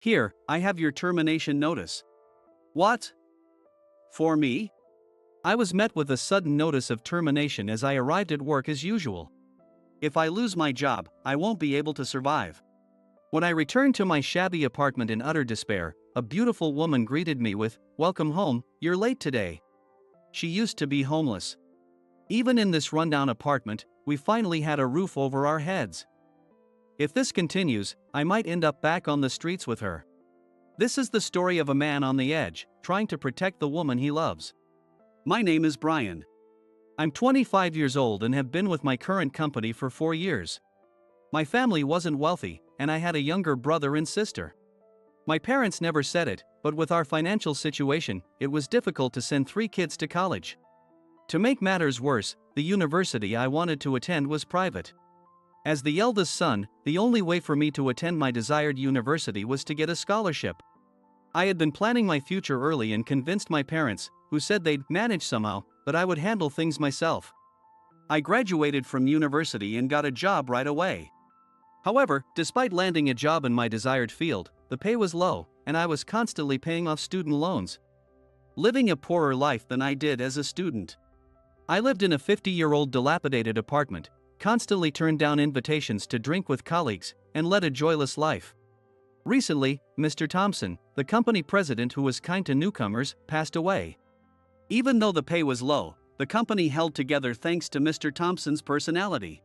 Here, I have your termination notice. What? For me? I was met with a sudden notice of termination as I arrived at work as usual. If I lose my job, I won't be able to survive. When I returned to my shabby apartment in utter despair, a beautiful woman greeted me with, "Welcome home, you're late today." She used to be homeless. Even in this rundown apartment, we finally had a roof over our heads. If this continues, I might end up back on the streets with her. This is the story of a man on the edge, trying to protect the woman he loves. My name is Brian. I'm 25 years old and have been with my current company for 4 years. My family wasn't wealthy, and I had a younger brother and sister. My parents never said it, but with our financial situation, it was difficult to send 3 kids to college. To make matters worse, the university I wanted to attend was private. As the eldest son, the only way for me to attend my desired university was to get a scholarship. I had been planning my future early and convinced my parents, who said they'd manage somehow, that I would handle things myself. I graduated from university and got a job right away. However, despite landing a job in my desired field, the pay was low, and I was constantly paying off student loans, living a poorer life than I did as a student. I lived in a 50-year-old dilapidated apartment, constantly turned down invitations to drink with colleagues, and led a joyless life. Recently, Mr. Thompson, the company president who was kind to newcomers, passed away. Even though the pay was low, the company held together thanks to Mr. Thompson's personality.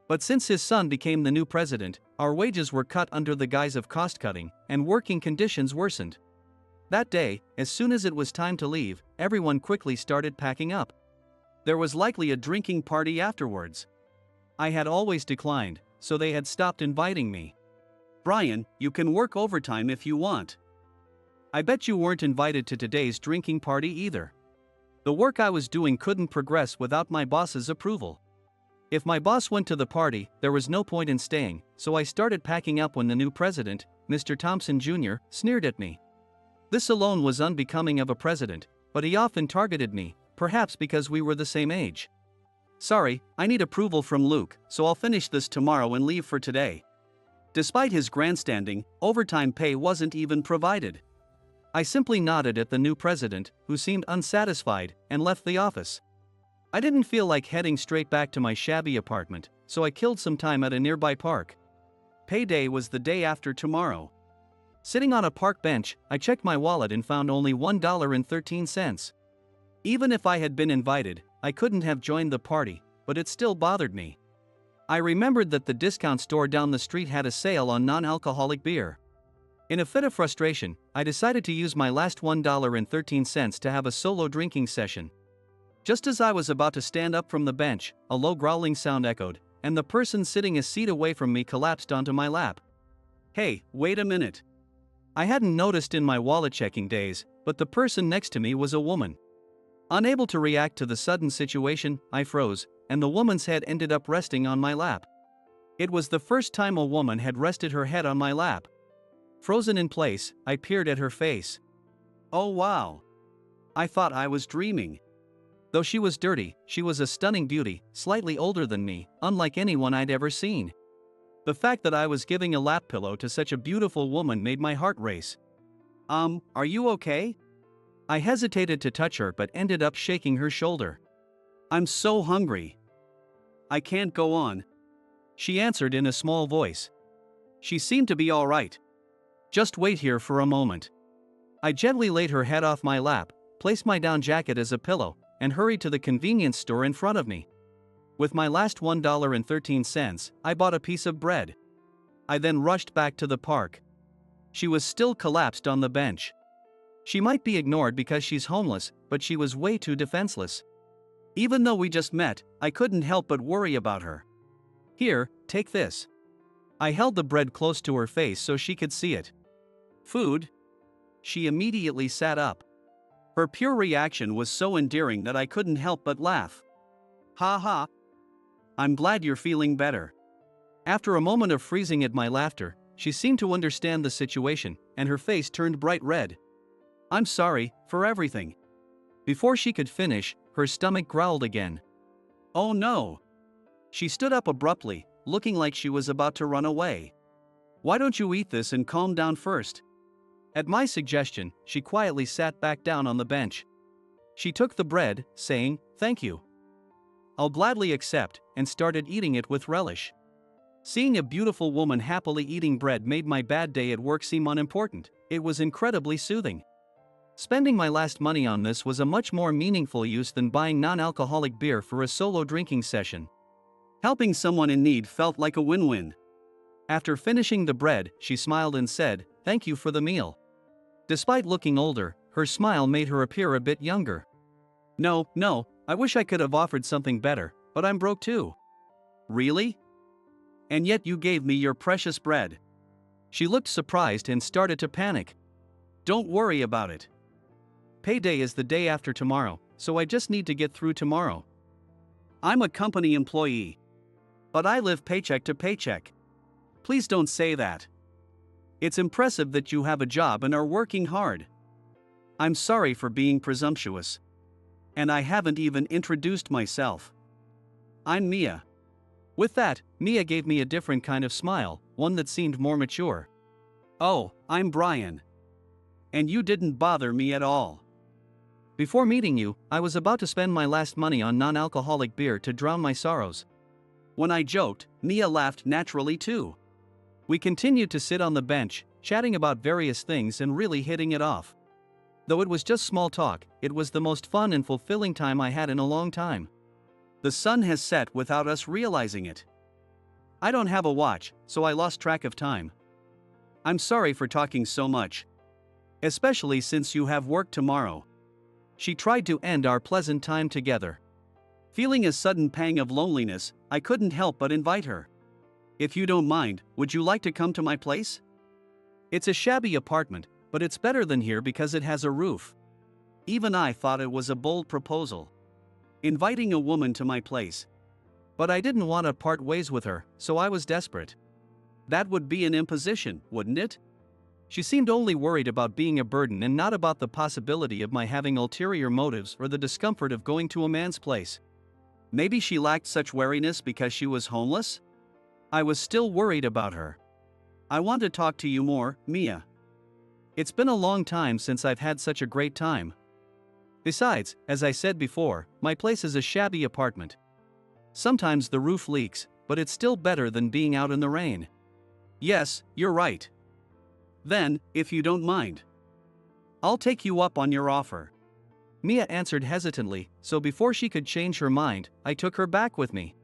But since his son became the new president, our wages were cut under the guise of cost-cutting, and working conditions worsened. That day, as soon as it was time to leave, everyone quickly started packing up. There was likely a drinking party afterwards. I had always declined, so they had stopped inviting me. "Brian, you can work overtime if you want." I bet you weren't invited to today's drinking party either. The work I was doing couldn't progress without my boss's approval. If my boss went to the party, there was no point in staying, so I started packing up when the new president, Mr. Thompson Jr., sneered at me. This alone was unbecoming of a president, but he often targeted me, perhaps because we were the same age. "Sorry, I need approval from Luke, so I'll finish this tomorrow and leave for today." Despite his grandstanding, overtime pay wasn't even provided. I simply nodded at the new president, who seemed unsatisfied, and left the office. I didn't feel like heading straight back to my shabby apartment, so I killed some time at a nearby park. Payday was the day after tomorrow. Sitting on a park bench, I checked my wallet and found only $1.13. Even if I had been invited, I couldn't have joined the party, but it still bothered me. I remembered that the discount store down the street had a sale on non-alcoholic beer. In a fit of frustration, I decided to use my last $1.13 to have a solo drinking session. Just as I was about to stand up from the bench, a low growling sound echoed, and the person sitting a seat away from me collapsed onto my lap. "Hey, wait a minute." I hadn't noticed in my wallet-checking days, but the person next to me was a woman. Unable to react to the sudden situation, I froze, and the woman's head ended up resting on my lap. It was the first time a woman had rested her head on my lap. Frozen in place, I peered at her face. Oh wow! I thought I was dreaming. Though she was dirty, she was a stunning beauty, slightly older than me, unlike anyone I'd ever seen. The fact that I was giving a lap pillow to such a beautiful woman made my heart race. Are you okay?" I hesitated to touch her but ended up shaking her shoulder. "I'm so hungry. I can't go on," she answered in a small voice. She seemed to be all right. "Just wait here for a moment." I gently laid her head off my lap, placed my down jacket as a pillow, and hurried to the convenience store in front of me. With my last $1.13, I bought a piece of bread. I then rushed back to the park. She was still collapsed on the bench. She might be ignored because she's homeless, but she was way too defenseless. Even though we just met, I couldn't help but worry about her. "Here, take this." I held the bread close to her face so she could see it. "Food?" She immediately sat up. Her pure reaction was so endearing that I couldn't help but laugh. "Ha ha. I'm glad you're feeling better." After a moment of freezing at my laughter, she seemed to understand the situation, and her face turned bright red. "I'm sorry for everything." Before she could finish, her stomach growled again. "Oh no." She stood up abruptly, looking like she was about to run away. "Why don't you eat this and calm down first?" At my suggestion, she quietly sat back down on the bench. She took the bread, saying, "Thank you. I'll gladly accept," and started eating it with relish. Seeing a beautiful woman happily eating bread made my bad day at work seem unimportant. It was incredibly soothing. Spending my last money on this was a much more meaningful use than buying non-alcoholic beer for a solo drinking session. Helping someone in need felt like a win-win. After finishing the bread, she smiled and said, "Thank you for the meal." Despite looking older, her smile made her appear a bit younger. No, I wish I could have offered something better, but I'm broke too." "Really? And yet you gave me your precious bread." She looked surprised and started to panic. "Don't worry about it. Payday is the day after tomorrow, so I just need to get through tomorrow. I'm a company employee. But I live paycheck to paycheck. Please don't say that. It's impressive that you have a job and are working hard. I'm sorry for being presumptuous. And I haven't even introduced myself. I'm Mia." With that, Mia gave me a different kind of smile, one that seemed more mature. "Oh, I'm Brian. And you didn't bother me at all. Before meeting you, I was about to spend my last money on non-alcoholic beer to drown my sorrows." When I joked, Mia laughed naturally too. We continued to sit on the bench, chatting about various things and really hitting it off. Though it was just small talk, it was the most fun and fulfilling time I had in a long time. The sun has set without us realizing it. I don't have a watch, so I lost track of time. I'm sorry for talking so much. Especially since you have work tomorrow." She tried to end our pleasant time together. Feeling a sudden pang of loneliness, I couldn't help but invite her. "If you don't mind, would you like to come to my place? It's a shabby apartment, but it's better than here because it has a roof." Even I thought it was a bold proposal. Inviting a woman to my place. But I didn't want to part ways with her, so I was desperate. That would be an imposition, wouldn't it? She seemed only worried about being a burden and not about the possibility of my having ulterior motives or the discomfort of going to a man's place. Maybe she lacked such wariness because she was homeless? I was still worried about her. "I want to talk to you more, Mia. It's been a long time since I've had such a great time. Besides, as I said before, my place is a shabby apartment. Sometimes the roof leaks, but it's still better than being out in the rain." "Yes, you're right. Then, if you don't mind, I'll take you up on your offer." Mia answered hesitantly, so before she could change her mind, I took her back with me.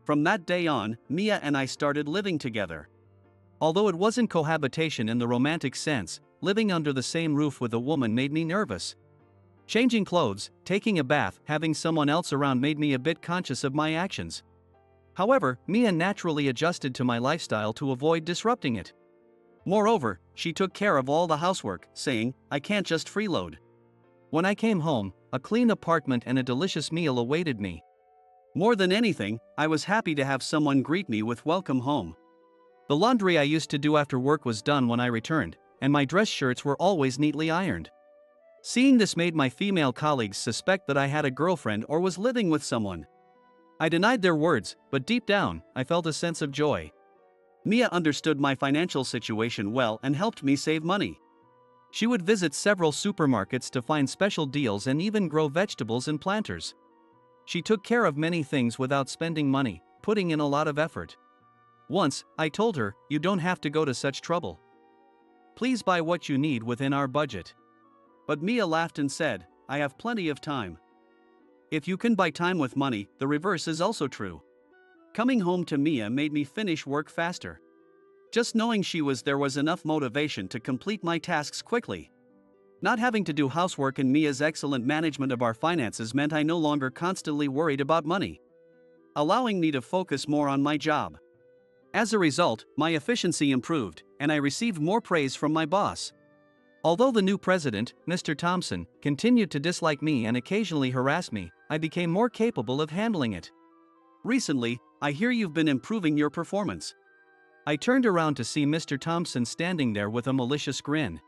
From that day on, Mia and I started living together. Although it wasn't cohabitation in the romantic sense, living under the same roof with a woman made me nervous. Changing clothes, taking a bath, having someone else around made me a bit conscious of my actions. However, Mia naturally adjusted to my lifestyle to avoid disrupting it. Moreover, she took care of all the housework, saying, "I can't just freeload." When I came home, a clean apartment and a delicious meal awaited me. More than anything, I was happy to have someone greet me with "Welcome home." The laundry I used to do after work was done when I returned, and my dress shirts were always neatly ironed. Seeing this made my female colleagues suspect that I had a girlfriend or was living with someone. I denied their words, but deep down, I felt a sense of joy. Mia understood my financial situation well and helped me save money. She would visit several supermarkets to find special deals and even grow vegetables and planters. She took care of many things without spending money, putting in a lot of effort. Once, I told her, "You don't have to go to such trouble. Please buy what you need within our budget." But Mia laughed and said, "I have plenty of time." If you can buy time with money, the reverse is also true. Coming home to Mia made me finish work faster. Just knowing she was there was enough motivation to complete my tasks quickly. Not having to do housework and Mia's excellent management of our finances meant I no longer constantly worried about money, allowing me to focus more on my job. As a result, my efficiency improved, and I received more praise from my boss. Although the new president, Mr. Thompson, continued to dislike me and occasionally harass me, I became more capable of handling it. "Recently, I hear you've been improving your performance." I turned around to see Mr. Thompson standing there with a malicious grin.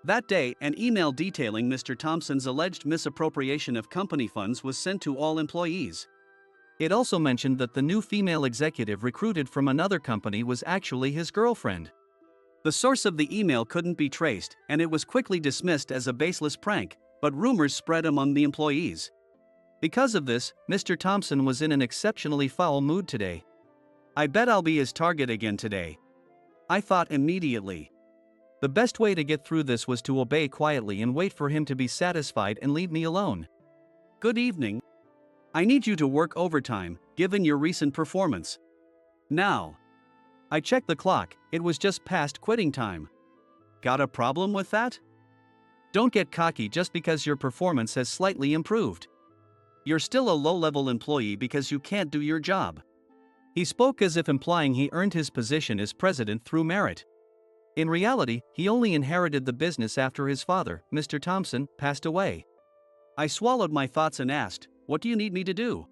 That day, an email detailing Mr. Thompson's alleged misappropriation of company funds was sent to all employees. It also mentioned that the new female executive recruited from another company was actually his girlfriend. The source of the email couldn't be traced, and it was quickly dismissed as a baseless prank, but rumors spread among the employees. Because of this, Mr. Thompson was in an exceptionally foul mood today. I bet I'll be his target again today, I thought immediately. The best way to get through this was to obey quietly and wait for him to be satisfied and leave me alone. Good evening. I need you to work overtime, given your recent performance. Now. I checked the clock, it was just past quitting time. Got a problem with that? Don't get cocky just because your performance has slightly improved. You're still a low-level employee because you can't do your job. He spoke as if implying he earned his position as president through merit. In reality, he only inherited the business after his father, Mr. Thompson, passed away. I swallowed my thoughts and asked, "What do you need me to do?"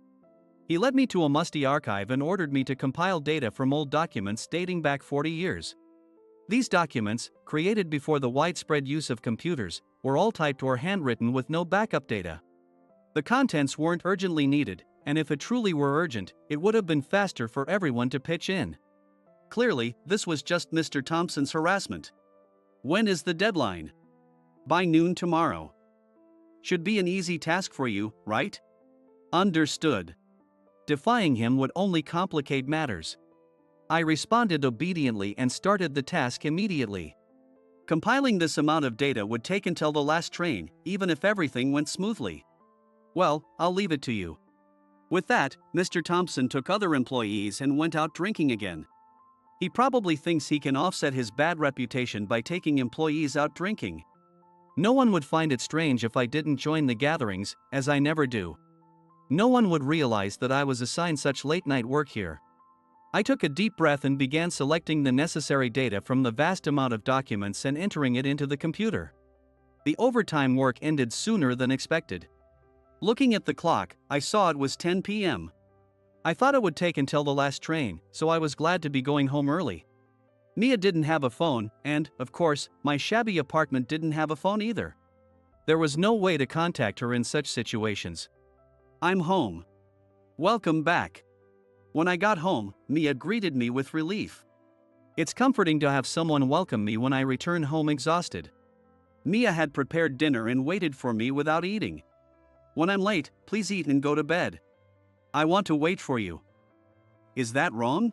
He led me to a musty archive and ordered me to compile data from old documents dating back 40 years. These documents, created before the widespread use of computers, were all typed or handwritten with no backup data. The contents weren't urgently needed, and if it truly were urgent, it would have been faster for everyone to pitch in. Clearly, this was just Mr. Thompson's harassment. When is the deadline? By noon tomorrow. Should be an easy task for you, right? Understood. Defying him would only complicate matters. I responded obediently and started the task immediately. Compiling this amount of data would take until the last train, even if everything went smoothly. Well, I'll leave it to you. With that, Mr. Thompson took other employees and went out drinking again. He probably thinks he can offset his bad reputation by taking employees out drinking. No one would find it strange if I didn't join the gatherings, as I never do. No one would realize that I was assigned such late-night work here. I took a deep breath and began selecting the necessary data from the vast amount of documents and entering it into the computer. The overtime work ended sooner than expected. Looking at the clock, I saw it was 10 p.m. I thought it would take until the last train, so I was glad to be going home early. Mia didn't have a phone, and, of course, my shabby apartment didn't have a phone either. There was no way to contact her in such situations. I'm home. Welcome back. When I got home, Mia greeted me with relief. It's comforting to have someone welcome me when I return home exhausted. Mia had prepared dinner and waited for me without eating. When I'm late, please eat and go to bed. I want to wait for you. Is that wrong?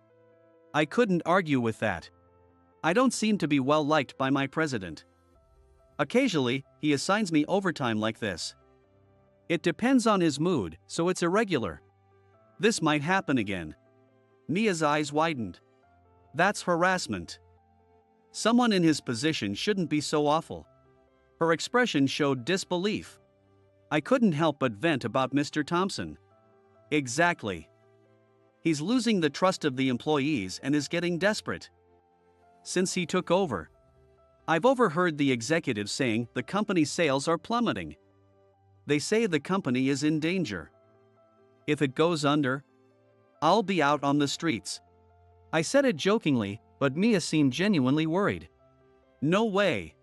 I couldn't argue with that. I don't seem to be well liked by my president. Occasionally, he assigns me overtime like this. It depends on his mood, so it's irregular. This might happen again. Mia's eyes widened. That's harassment. Someone in his position shouldn't be so awful. Her expression showed disbelief. I couldn't help but vent about Mr. Thompson. Exactly. He's losing the trust of the employees and is getting desperate. Since he took over, I've overheard the executives saying the company's sales are plummeting. They say the company is in danger. If it goes under, I'll be out on the streets. I said it jokingly, but Mia seemed genuinely worried. No way.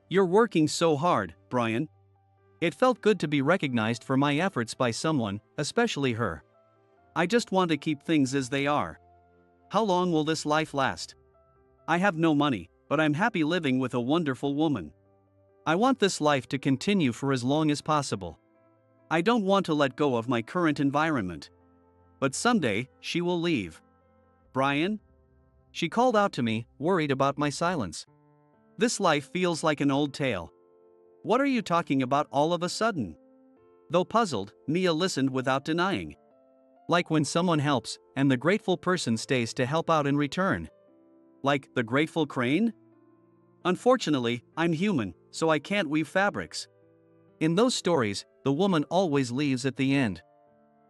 You're working so hard, Brian. It felt good to be recognized for my efforts by someone, especially her. I just want to keep things as they are. How long will this life last? I have no money, but I'm happy living with a wonderful woman. I want this life to continue for as long as possible. I don't want to let go of my current environment. But someday, she will leave. Brian? She called out to me, worried about my silence. This life feels like an old tale. What are you talking about all of a sudden? Though puzzled, Mia listened without denying. Like when someone helps, and the grateful person stays to help out in return. Like the grateful crane? Unfortunately, I'm human, so I can't weave fabrics. In those stories, the woman always leaves at the end.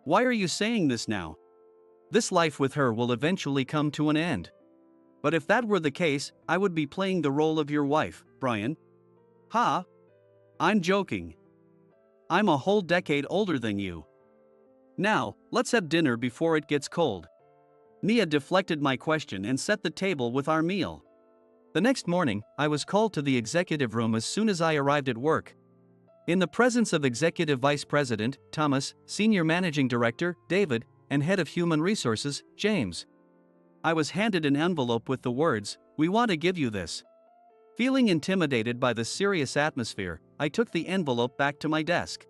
Why are you saying this now? This life with her will eventually come to an end. But if that were the case, I would be playing the role of your wife, Brian. Ha! I'm joking. I'm a whole decade older than you. Now, let's have dinner before it gets cold. Mia deflected my question and set the table with our meal. The next morning, I was called to the executive room as soon as I arrived at work. In the presence of Executive Vice President, Thomas, Senior Managing Director, David, and Head of Human Resources, James. I was handed an envelope with the words, "We want to give you this." Feeling intimidated by the serious atmosphere, I took the envelope back to my desk.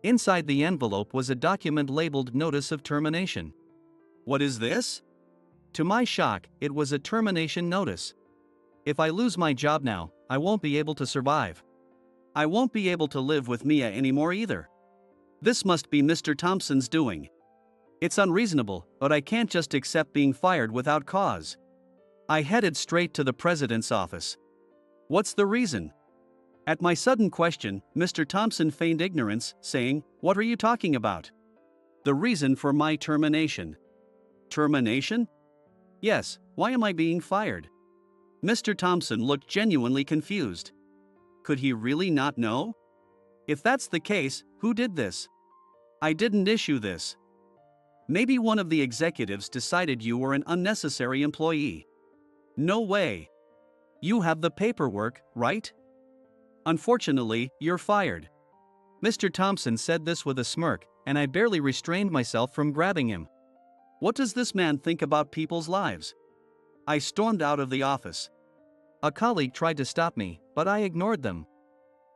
Inside the envelope was a document labeled Notice of Termination. What is this? To my shock, it was a termination notice. If I lose my job now, I won't be able to survive. I won't be able to live with Mia anymore either. This must be Mr. Thompson's doing. It's unreasonable, but I can't just accept being fired without cause. I headed straight to the president's office. What's the reason? At my sudden question, Mr. Thompson feigned ignorance, saying, "What are you talking about?" The reason for my termination. Termination? Yes, why am I being fired? Mr. Thompson looked genuinely confused. Could he really not know? If that's the case, who did this? I didn't issue this. Maybe one of the executives decided you were an unnecessary employee. No way. You have the paperwork, right? Unfortunately, you're fired. Mr. Thompson said this with a smirk, and I barely restrained myself from grabbing him. What does this man think about people's lives? I stormed out of the office. A colleague tried to stop me, but I ignored them.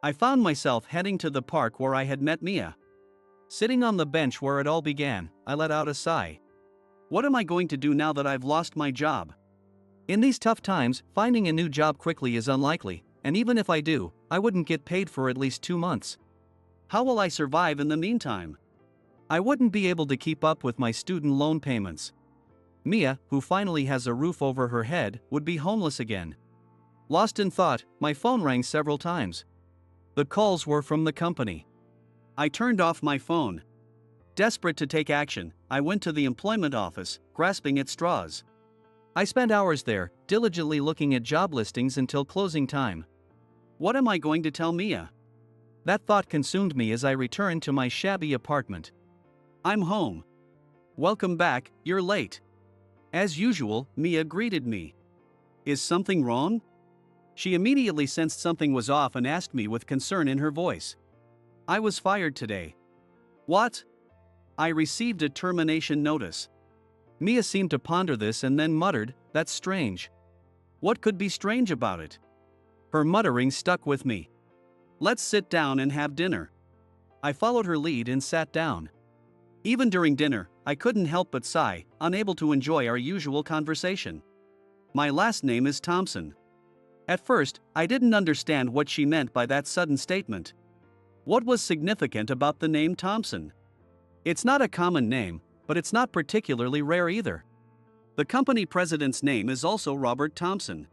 I found myself heading to the park where I had met Mia. Sitting on the bench where it all began, I let out a sigh. What am I going to do now that I've lost my job? In these tough times, finding a new job quickly is unlikely, and even if I do, I wouldn't get paid for at least 2 months. How will I survive in the meantime? I wouldn't be able to keep up with my student loan payments. Mia, who finally has a roof over her head, would be homeless again. Lost in thought, my phone rang several times. The calls were from the company. I turned off my phone. Desperate to take action, I went to the employment office, grasping at straws. I spent hours there, diligently looking at job listings until closing time. What am I going to tell Mia? That thought consumed me as I returned to my shabby apartment. I'm home. Welcome back, you're late. As usual, Mia greeted me. Is something wrong? She immediately sensed something was off and asked me with concern in her voice. I was fired today. What? I received a termination notice. Mia seemed to ponder this and then muttered, "That's strange." What could be strange about it? Her muttering stuck with me. Let's sit down and have dinner. I followed her lead and sat down. Even during dinner, I couldn't help but sigh, unable to enjoy our usual conversation. My last name is Thompson. At first, I didn't understand what she meant by that sudden statement. What was significant about the name Thompson? It's not a common name, but it's not particularly rare either. The company president's name is also Robert Thompson.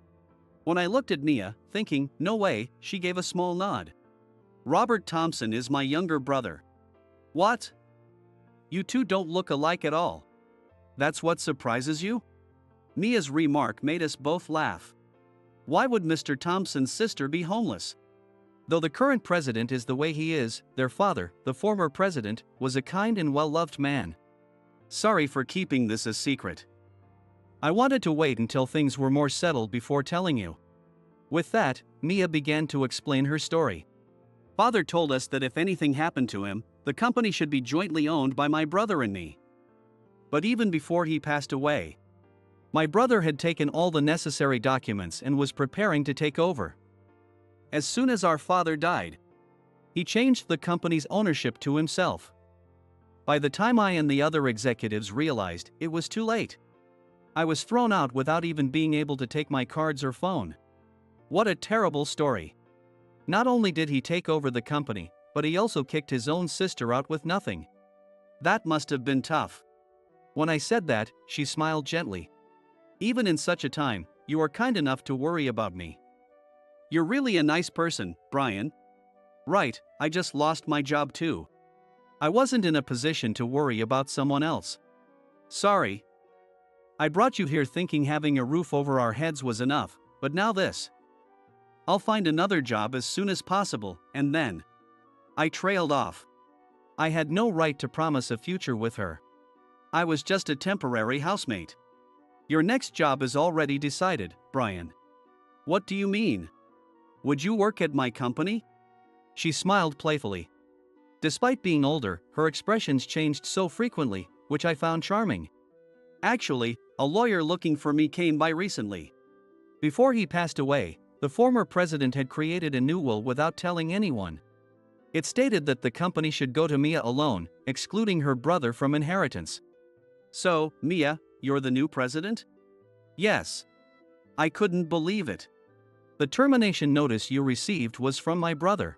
When I looked at Mia, thinking, no way, she gave a small nod. Robert Thompson is my younger brother. What? You two don't look alike at all. That's what surprises you? Mia's remark made us both laugh. Why would Mr. Thompson's sister be homeless? Though the current president is the way he is, their father, the former president, was a kind and well-loved man. Sorry for keeping this a secret. I wanted to wait until things were more settled before telling you. With that, Mia began to explain her story. Father told us that if anything happened to him, the company should be jointly owned by my brother and me. But even before he passed away, my brother had taken all the necessary documents and was preparing to take over. As soon as our father died, he changed the company's ownership to himself. By the time I and the other executives realized, it was too late. I was thrown out without even being able to take my cards or phone. What a terrible story. Not only did he take over the company, but he also kicked his own sister out with nothing. That must have been tough. When I said that, she smiled gently. Even in such a time, you are kind enough to worry about me. You're really a nice person, Brian. Right, I just lost my job too. I wasn't in a position to worry about someone else. Sorry. I brought you here thinking having a roof over our heads was enough, but now this. I'll find another job as soon as possible, and then. I trailed off. I had no right to promise a future with her. I was just a temporary housemate. Your next job is already decided, Brian. What do you mean? Would you work at my company? She smiled playfully. Despite being older, her expressions changed so frequently, which I found charming. Actually, A lawyer looking for me came by recently. Before he passed away, the former president had created a new will without telling anyone. It stated that the company should go to Mia alone, excluding her brother from inheritance. So, Mia, you're the new president? Yes. I couldn't believe it. The termination notice you received was from my brother.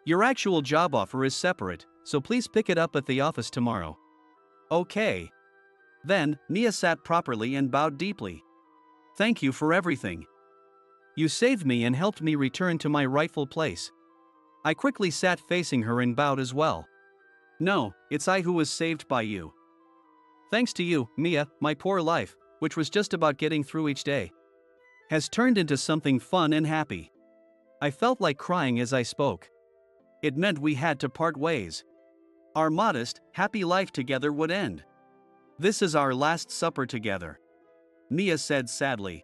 Your actual job offer is separate, so please pick it up at the office tomorrow. Okay. Then, Mia sat properly and bowed deeply. Thank you for everything. You saved me and helped me return to my rightful place. I quickly sat facing her and bowed as well. No, it's I who was saved by you. Thanks to you, Mia, my poor life, which was just about getting through each day, has turned into something fun and happy. I felt like crying as I spoke. It meant we had to part ways. Our modest, happy life together would end. This is our last supper together. Mia said sadly.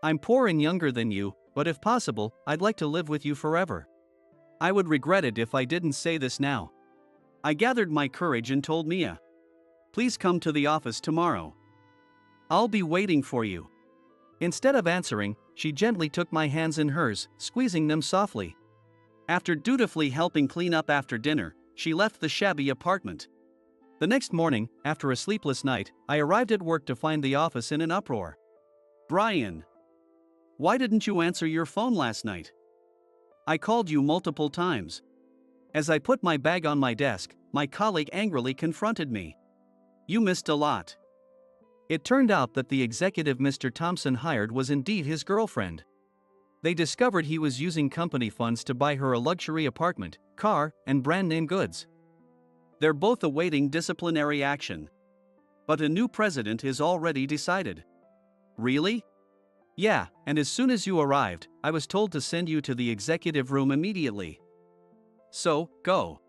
I'm poor and younger than you, but if possible, I'd like to live with you forever. I would regret it if I didn't say this now. I gathered my courage and told Mia. Please come to the office tomorrow. I'll be waiting for you. Instead of answering, she gently took my hands in hers, squeezing them softly. After dutifully helping clean up after dinner, she left the shabby apartment. The next morning, after a sleepless night, I arrived at work to find the office in an uproar. Brian, why didn't you answer your phone last night? I called you multiple times. As I put my bag on my desk, my colleague angrily confronted me. You missed a lot. It turned out that the executive Mr. Thompson hired was indeed his girlfriend. They discovered he was using company funds to buy her a luxury apartment, car, and brand-name goods. They're both awaiting disciplinary action. But a new president is already decided. Really? Yeah, and as soon as you arrived, I was told to send you to the executive room immediately. So, go.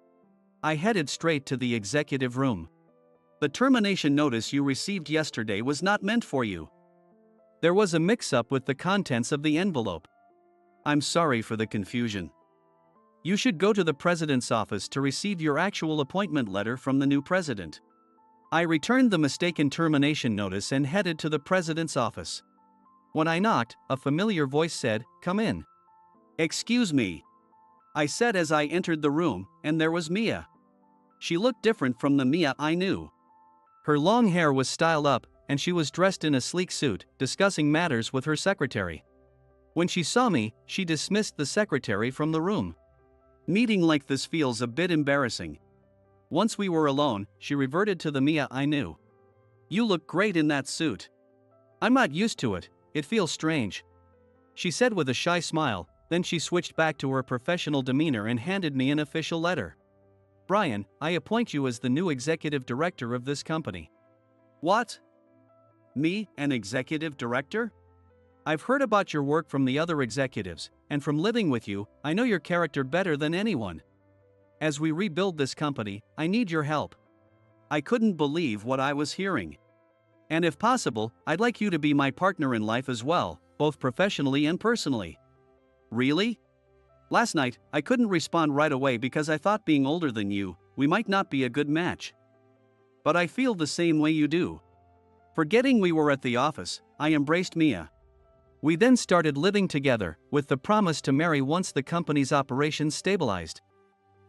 I headed straight to the executive room. The termination notice you received yesterday was not meant for you. There was a mix-up with the contents of the envelope. I'm sorry for the confusion. You should go to the president's office to receive your actual appointment letter from the new president. I returned the mistaken termination notice and headed to the president's office. When I knocked, a familiar voice said, "Come in." Excuse me, I said as I entered the room, and there was Mia. She looked different from the Mia I knew. Her long hair was styled up, and she was dressed in a sleek suit, discussing matters with her secretary. When she saw me, she dismissed the secretary from the room. Meeting like this feels a bit embarrassing. Once we were alone, she reverted to the Mia I knew. You look great in that suit. I'm not used to it, it feels strange, she said with a shy smile. Then she switched back to her professional demeanor and handed me an official letter. Brian, I appoint you as the new executive director of this company. What? Me, an executive director? I've heard about your work from the other executives, and from living with you, I know your character better than anyone. As we rebuild this company, I need your help. I couldn't believe what I was hearing. And if possible, I'd like you to be my partner in life as well, both professionally and personally. Really? Last night, I couldn't respond right away because I thought being older than you, we might not be a good match. But I feel the same way you do. Forgetting we were at the office, I embraced Mia. We then started living together, with the promise to marry once the company's operations stabilized.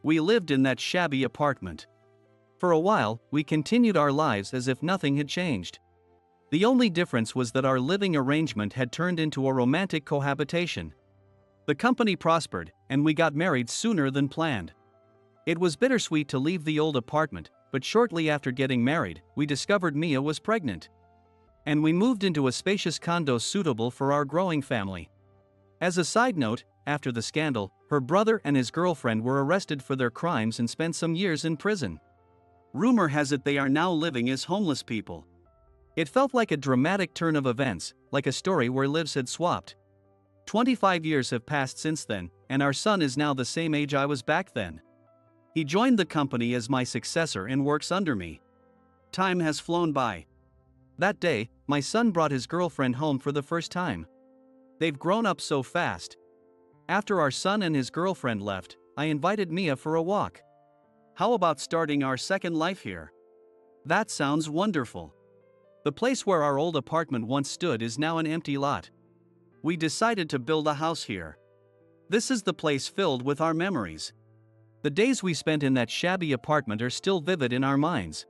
We lived in that shabby apartment. For a while, we continued our lives as if nothing had changed. The only difference was that our living arrangement had turned into a romantic cohabitation. The company prospered, and we got married sooner than planned. It was bittersweet to leave the old apartment, but shortly after getting married, we discovered Mia was pregnant. And we moved into a spacious condo suitable for our growing family. As a side note, after the scandal, her brother and his girlfriend were arrested for their crimes and spent some years in prison. Rumor has it they are now living as homeless people. It felt like a dramatic turn of events, like a story where lives had swapped. 25 years have passed since then, and our son is now the same age I was back then. He joined the company as my successor and works under me. Time has flown by. That day, my son brought his girlfriend home for the first time. They've grown up so fast. After our son and his girlfriend left, I invited Mia for a walk. How about starting our second life here? That sounds wonderful. The place where our old apartment once stood is now an empty lot. We decided to build a house here. This is the place filled with our memories. The days we spent in that shabby apartment are still vivid in our minds.